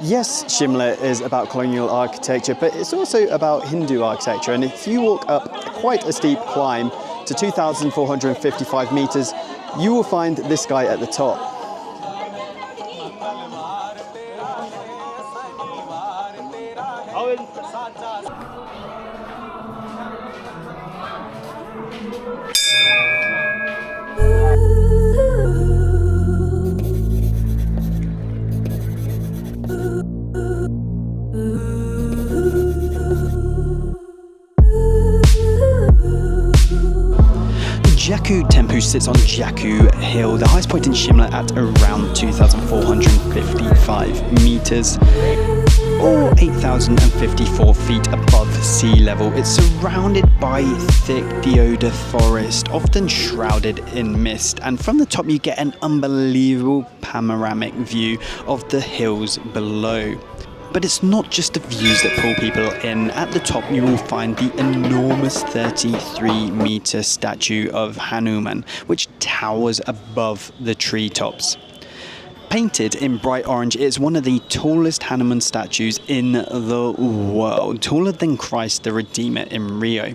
Yes, Shimla is about colonial architecture, but it's also about Hindu architecture. And if you walk up quite a steep climb to 2,455 meters, you will find this guy at the top. Jakhu Temple sits on Jakhu Hill, the highest point in Shimla, at around 2,455 meters, or 8,054 feet above sea level. It's surrounded by thick deodar forest, often shrouded in mist, and from the top you get an unbelievable panoramic view of the hills below. But it's not just the views that pull people in. At the top you will find the enormous 33-meter statue of Hanuman, which towers above the treetops. Painted in bright orange, it's one of the tallest Hanuman statues in the world, taller than Christ the Redeemer in Rio.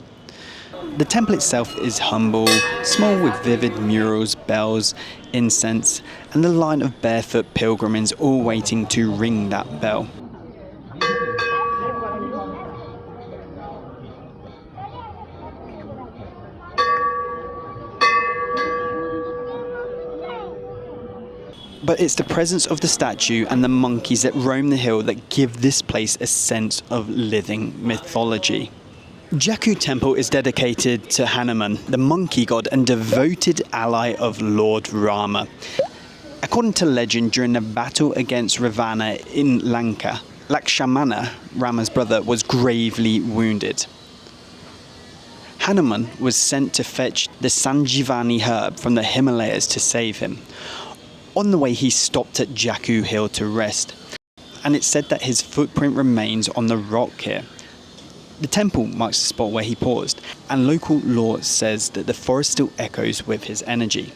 The temple itself is humble, small, with vivid murals, bells, incense, and the line of barefoot pilgrims all waiting to ring that bell. But it's the presence of the statue and the monkeys that roam the hill that give this place a sense of living mythology. Jakhu Temple is dedicated to Hanuman, the monkey god and devoted ally of Lord Rama. According to legend, during the battle against Ravana in Lanka, Lakshmana, Rama's brother, was gravely wounded. Hanuman was sent to fetch the Sanjivani herb from the Himalayas to save him. On the way, he stopped at Jakhu Hill to rest, and it's said that his footprint remains on the rock here. The temple marks the spot where he paused, and local lore says that the forest still echoes with his energy.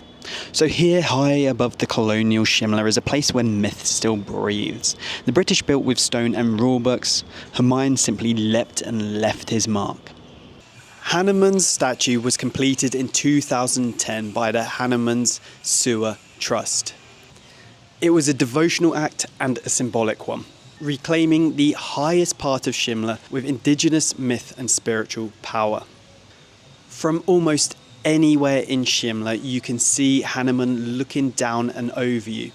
So here, high above the colonial Shimla, is a place where myth still breathes. The British built with stone and rulebooks. Hanuman simply leapt and left his mark. Hanuman's statue was completed in 2010 by the Hanuman's Sewer Trust. It was a devotional act and a symbolic one, reclaiming the highest part of Shimla with indigenous myth and spiritual power. From almost anywhere in Shimla, you can see Hanuman looking down and over you.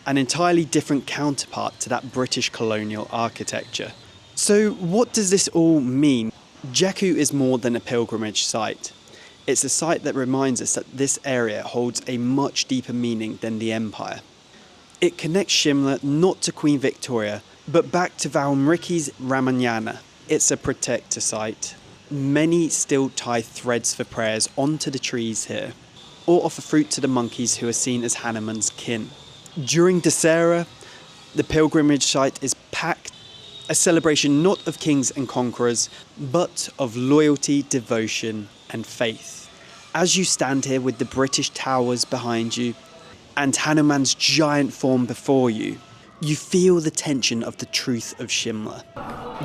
An entirely different counterpart to that British colonial architecture. So what does this all mean? Jakhu is more than a pilgrimage site. It's a site that reminds us that this area holds a much deeper meaning than the empire. It connects Shimla not to Queen Victoria, but back to Valmiki's Ramayana. It's a protector site. Many still tie threads for prayers onto the trees here, or offer fruit to the monkeys who are seen as Hanuman's kin. During Dussehra, the pilgrimage site is packed, a celebration not of kings and conquerors, but of loyalty, devotion, and faith. As you stand here with the British towers behind you and Hanuman's giant form before you, you feel the tension of the truth of Shimla.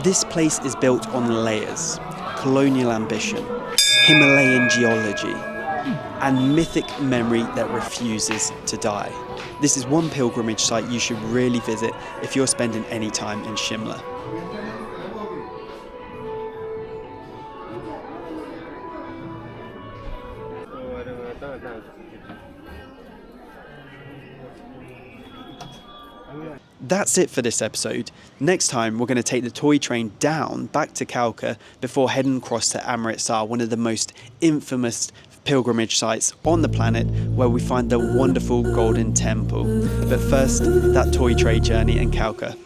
This place is built on layers, colonial ambition, Himalayan geology, and mythic memory that refuses to die. This is one pilgrimage site you should really visit if you're spending any time in Shimla. That's it for this episode. Next time we're going to take the toy train down back to Kalka before heading across to Amritsar, one of the most infamous pilgrimage sites on the planet, where we find the wonderful Golden Temple. But first, that toy train journey in Kalka.